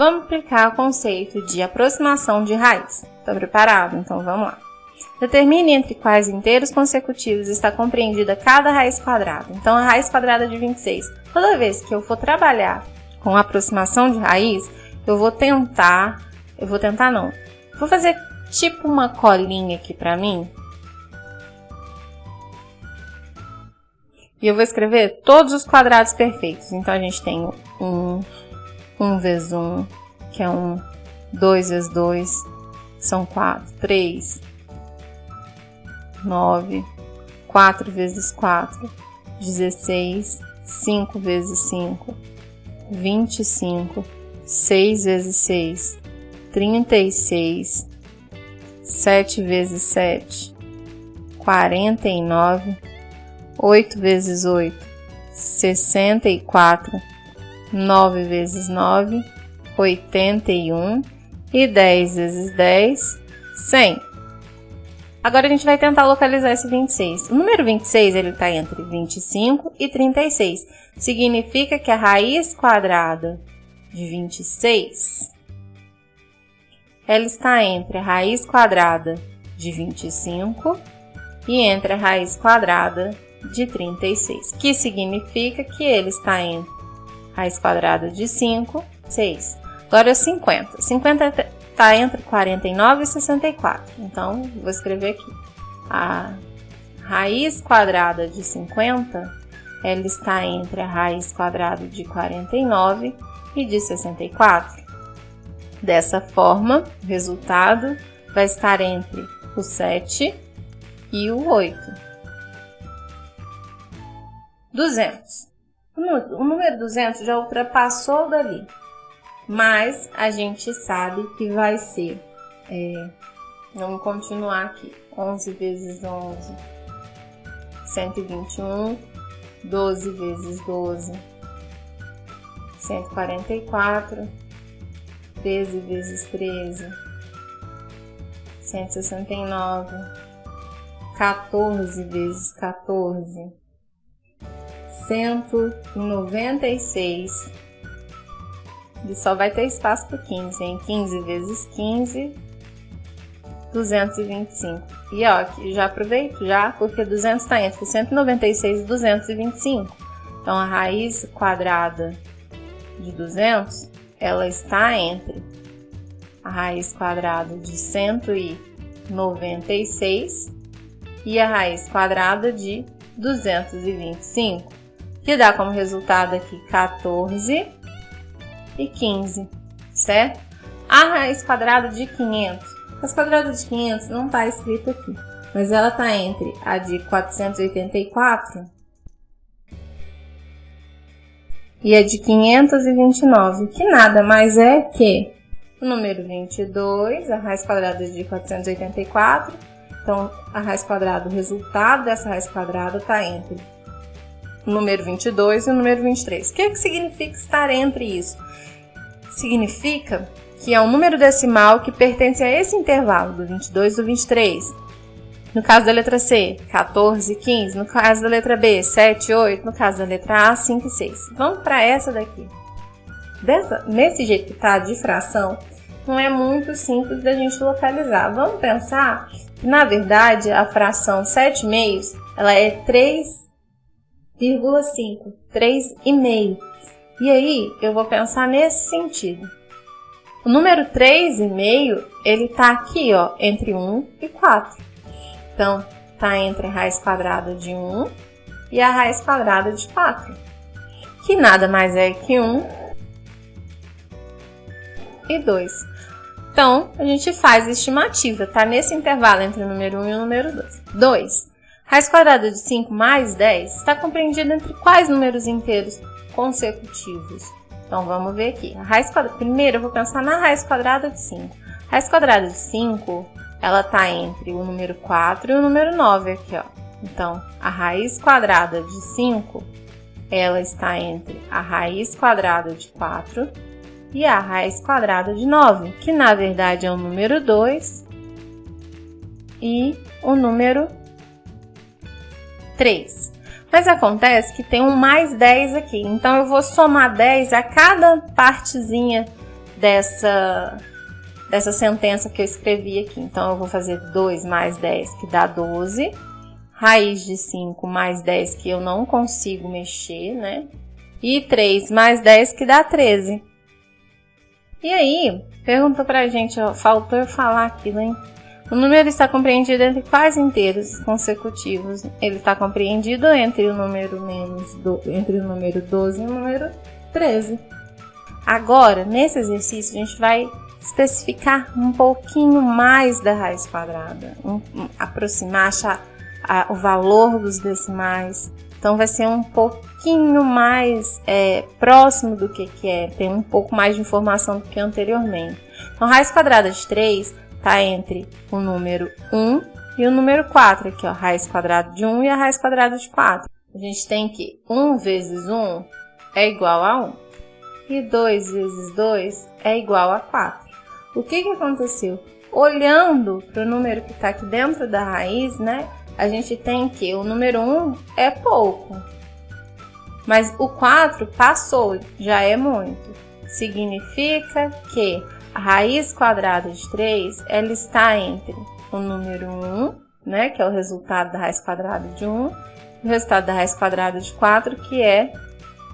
Vamos aplicar o conceito de aproximação de raiz. Está preparado? Então vamos lá. Determine entre quais inteiros consecutivos está compreendida cada raiz quadrada. Então a raiz quadrada de 26. Toda vez que eu for trabalhar com aproximação de raiz, vou fazer tipo uma colinha aqui para mim. E eu vou escrever todos os quadrados perfeitos. Então a gente tem 1 vezes 1, que é 1, 2 vezes 2, são 4, 3, 9, 4 vezes 4, 16, 5 vezes 5, 25, 6 vezes 6, 36, 7 vezes 7, 49, 8 vezes 8, 64, 9 vezes 9, 81 e 10 vezes 10, 100. Agora a gente vai tentar localizar esse 26. O número 26 ele está entre 25 e 36. Significa que a raiz quadrada de 26 ela está entre a raiz quadrada de 25 e entre a raiz quadrada de 36, que significa que ele está entre a raiz quadrada de 5 e 6. Agora 50. 50 está entre 49 e 64. Então, vou escrever aqui. A raiz quadrada de 50, ela está entre a raiz quadrada de 49 e de 64. Dessa forma, o resultado vai estar entre o 7 e o 8. 200. O número 200 já ultrapassou dali, mas a gente sabe que vai ser, vamos continuar aqui, 11 vezes 11, 121, 12 vezes 12, 144, 13 vezes 13, 169, 14 vezes 14, 196, e só vai ter espaço para 15, hein? 15 vezes 15, 225. E ó, aqui já aproveito já, porque 200 está entre 196 e 225. Então, a raiz quadrada de 200, ela está entre a raiz quadrada de 196 e a raiz quadrada de 225. Que dá como resultado aqui 14 e 15, certo? A raiz quadrada de 500. A raiz quadrada de 500 não está escrito aqui, mas ela está entre a de 484 e a de 529, que nada mais é que o número 22, a raiz quadrada de 484. Então, a raiz quadrada, o resultado dessa raiz quadrada está entre o número 22 e o número 23. O que significa estar entre isso? Significa que é um número decimal que pertence a esse intervalo, do 22 e do 23. No caso da letra C, 14 e 15. No caso da letra B, 7 e 8. No caso da letra A, 5 e 6. Vamos para essa daqui. Nesse jeito que está de fração, não é muito simples da gente localizar. Vamos pensar que, na verdade, a fração 7 meios, ela é 3,5. 3,5. E aí, eu vou pensar nesse sentido. O número 3,5, ele está aqui, ó, entre 1 e 4. Então, está entre a raiz quadrada de 1 e a raiz quadrada de 4. Que nada mais é que 1 e 2. Então, a gente faz a estimativa, tá? Nesse intervalo entre o número 1 e o número 2. 2. Raiz quadrada de 5 mais 10 está compreendida entre quais números inteiros consecutivos? Então, vamos ver aqui. A raiz quadrada, primeiro, eu vou pensar na raiz quadrada de 5. A raiz quadrada de 5, ela está entre o número 4 e o número 9 aqui, ó. Então, a raiz quadrada de 5, ela está entre a raiz quadrada de 4 e a raiz quadrada de 9, que na verdade é o número 2 e o número 3. Mas acontece que tem um mais 10 aqui, então eu vou somar 10 a cada partezinha dessa sentença que eu escrevi aqui. Então, eu vou fazer 2 mais 10, que dá 12. Raiz de 5 mais 10, que eu não consigo mexer, né? E 3 mais 10, que dá 13. E aí, pergunta pra gente, ó, faltou eu falar aquilo, hein? O número está compreendido entre quais inteiros consecutivos? Ele está compreendido entre o número entre o número 12 e o número 13. Agora, nesse exercício, a gente vai especificar um pouquinho mais da raiz quadrada, aproximar, achar o valor dos decimais. Então, vai ser um pouquinho mais próximo do que é, tem um pouco mais de informação do que anteriormente. Então, raiz quadrada de 3 está entre o número 1 e o número 4, aqui, ó, raiz quadrada de 1 e a raiz quadrada de 4. A gente tem que 1 vezes 1 é igual a 1, e 2 vezes 2 é igual a 4. O que aconteceu? Olhando para o número que está aqui dentro da raiz, né, a gente tem que o número 1 é pouco, mas o 4 passou, já é muito. Significa que a raiz quadrada de 3, ela está entre o número 1, né, que é o resultado da raiz quadrada de 1, e o resultado da raiz quadrada de 4, que é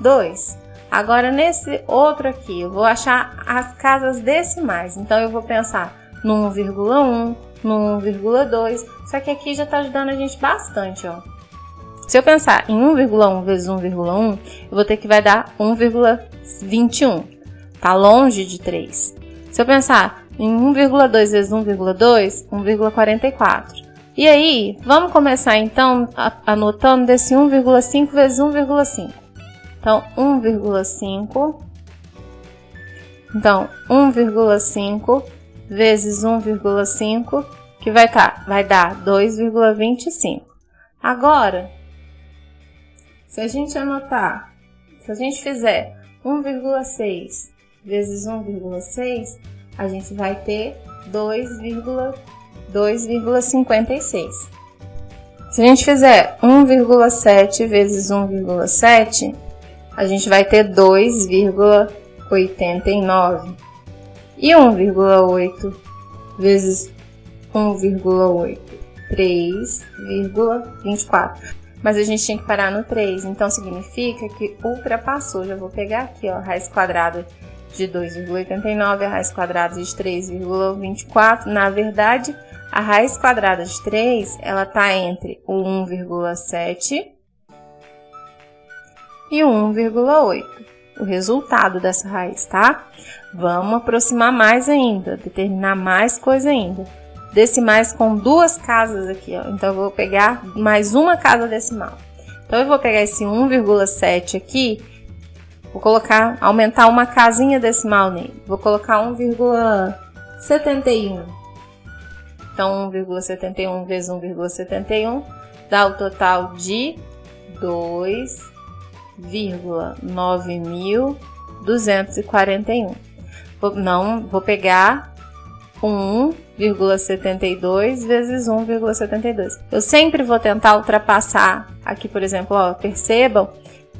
2. Agora, nesse outro aqui, eu vou achar as casas decimais. Então, eu vou pensar no 1,1, no 1,2. Só que aqui já está ajudando a gente bastante, ó. Se eu pensar em 1,1 vezes 1,1, eu vou ter que vai dar 1,21. Tá longe de 3. Se eu pensar em 1,2 vezes 1,2, 1,44. E aí, vamos começar então anotando desse 1,5 vezes 1,5. Então, 1,5. Então, 1,5 vezes 1,5, que vai dar 2,25. Agora, se a gente fizer 1,6 vezes 1,6, a gente vai ter 2,56. Se a gente fizer 1,7 vezes 1,7, a gente vai ter 2,89. E 1,8 vezes 1,8, 3,24. Mas a gente tinha que parar no 3, então significa que ultrapassou. Já vou pegar aqui, ó, raiz quadrada de 2,89, a raiz quadrada de 3,24. Na verdade, a raiz quadrada de 3, ela está entre o 1,7 e o 1,8. O resultado dessa raiz, tá? Vamos aproximar mais ainda, determinar mais coisa ainda. Decimais com 2 casas aqui, ó. Então, eu vou pegar mais uma casa decimal. Então, eu vou pegar esse 1,7 aqui, vou aumentar uma casinha decimal nele. Vou colocar 1,71. Então, 1,71 vezes 1,71 dá o total de 2,9241. Vou pegar 1,72 vezes 1,72. Eu sempre vou tentar ultrapassar aqui, por exemplo, ó, percebam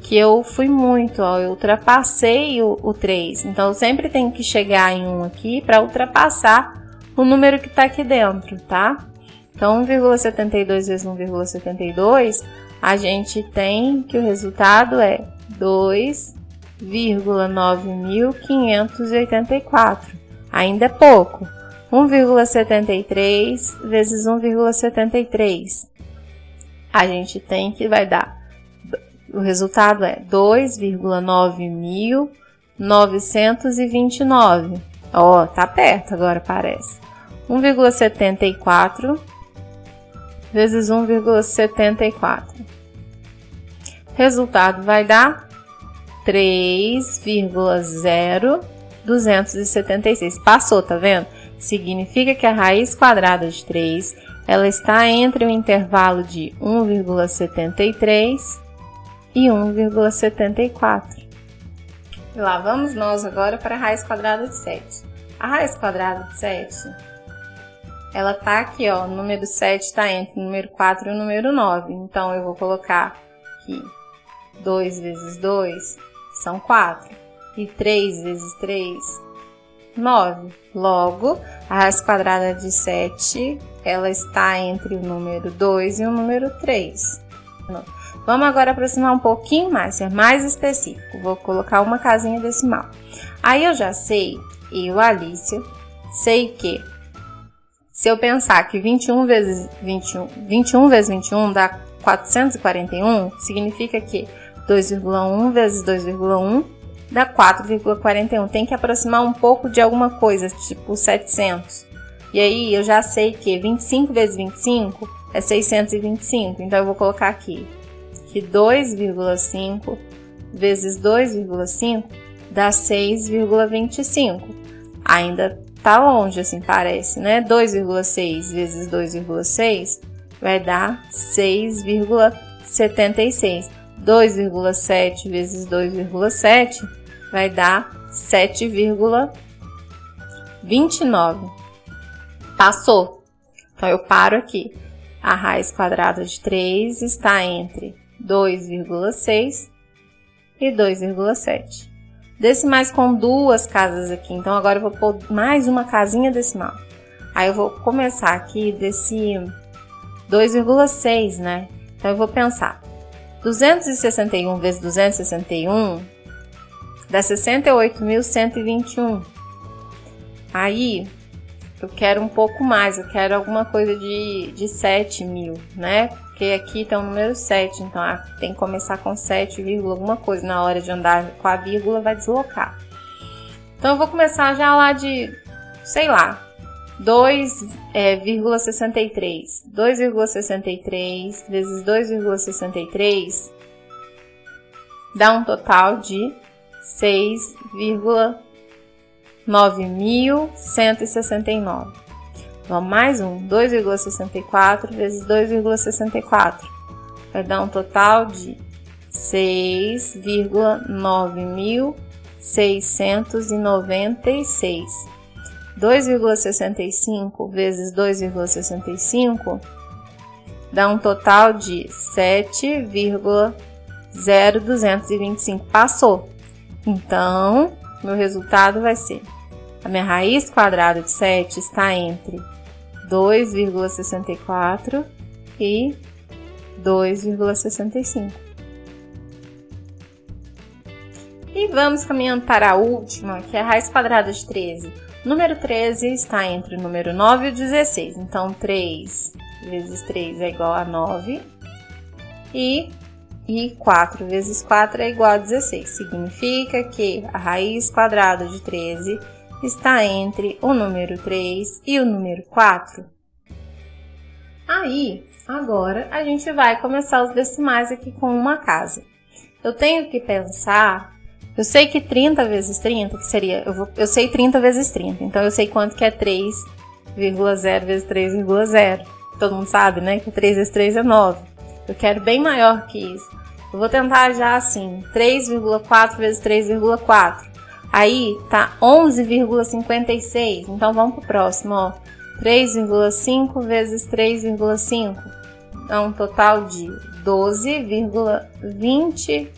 que eu fui muito, ó, eu ultrapassei o 3. Então, eu sempre tenho que chegar em 1 aqui para ultrapassar o número que está aqui dentro, tá? Então, 1,72 vezes 1,72, a gente tem que o resultado é 2,9584. Ainda é pouco. 1,73 vezes 1,73. A gente tem que vai dar. O resultado é 2,9929. Ó, tá perto agora, parece. 1,74 vezes 1,74. Resultado vai dar 3,0276. Passou, tá vendo? Significa que a raiz quadrada de 3, ela está entre o intervalo de 1,73 e 1,74. E lá vamos nós agora para a raiz quadrada de 7. A raiz quadrada de 7, ela tá aqui, ó, o número 7 está entre o número 4 e o número 9. Então, eu vou colocar aqui 2 vezes 2 são 4. E 3 vezes 3 9. Logo, a raiz quadrada de 7, ela está entre o número 2 e o número 3. Vamos agora aproximar um pouquinho mais, ser mais específico. Vou colocar uma casinha decimal. Aí eu já sei, eu, Alicia, sei que se eu pensar que 21 vezes 21 dá 441, significa que 2,1 vezes 2,1 dá 4,41. Tem que aproximar um pouco de alguma coisa, tipo 700. E aí eu já sei que 25 vezes 25 é 625. Então eu vou colocar aqui que 2,5 vezes 2,5 dá 6,25. Ainda tá longe, assim, parece, né? 2,6 vezes 2,6 vai dar 6,76. 2,7 vezes 2,7 vai dar 7,29. Passou. Então, eu paro aqui. A raiz quadrada de 3 está entre 2,6 e 2,7. Decimais com duas casas aqui. Então, agora eu vou pôr mais uma casinha decimal. Aí, eu vou começar aqui desse 2,6, né? Então, eu vou pensar. 261 vezes 261 dá 68.121. Aí, eu quero um pouco mais. Eu quero alguma coisa de 7 mil, né? Porque aqui tem o número 7, então tem que começar com 7, alguma coisa. Na hora de andar com a vírgula vai deslocar. Então eu vou começar já lá de, sei lá, 2,63. 2,63 vezes 2,63 dá um total de 6,9.169. Vamos mais um, 2,64 vezes 2,64 vai dar um total de 6,9.696. 2,65 vezes 2,65 dá um total de 7,0225. Passou. Então, meu resultado vai ser: a minha raiz quadrada de 7 está entre 2,64 e 2,65. E vamos caminhando para a última, que é a raiz quadrada de 13. O número 13 está entre o número 9 e o 16. Então, 3 vezes 3 é igual a 9. E 4 vezes 4 é igual a 16. Significa que a raiz quadrada de 13 está entre o número 3 e o número 4. Aí, agora, a gente vai começar os decimais aqui com uma casa. Eu tenho que pensar, eu sei que 30 vezes 30, que seria, eu sei 30 vezes 30, então eu sei quanto que é 3,0 vezes 3,0. Todo mundo sabe, né, que 3 vezes 3 é 9. Eu quero bem maior que isso. Eu vou tentar já assim, 3,4 vezes 3,4. Aí tá 11,56, então vamos pro próximo, ó. 3,5 vezes 3,5 dá um total de 12,25.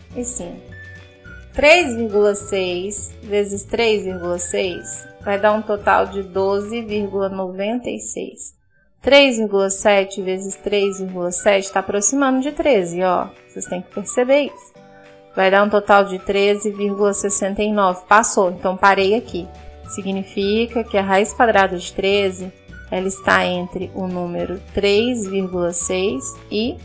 3,6 vezes 3,6 vai dar um total de 12,96. 3,7 vezes 3,7 está aproximando de 13, ó. Vocês têm que perceber isso. Vai dar um total de 13,69. Passou, então parei aqui. Significa que a raiz quadrada de 13, ela está entre o número 3,6 e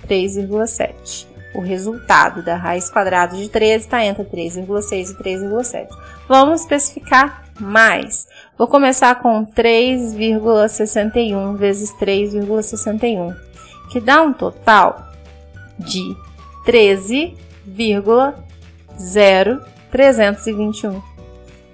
3,7. O resultado da raiz quadrada de 13 está entre 3,6 e 3,7. Vamos especificar mais. Vou começar com 3,61 vezes 3,61, que dá um total de 13,0321.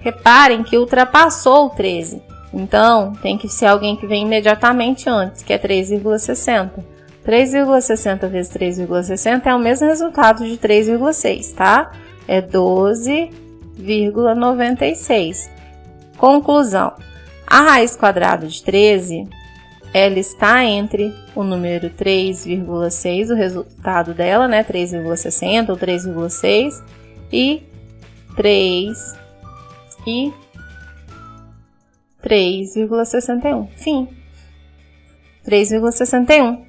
Reparem que ultrapassou o 13, então tem que ser alguém que vem imediatamente antes, que é 3,60. 3,60 vezes 3,60 é o mesmo resultado de 3,6, tá? É 12,96. Conclusão: a raiz quadrada de 13, ela está entre o número 3,6, o resultado dela, né? 3,60 ou 3,6, e 3,6. 3,61. Fim. 3,61.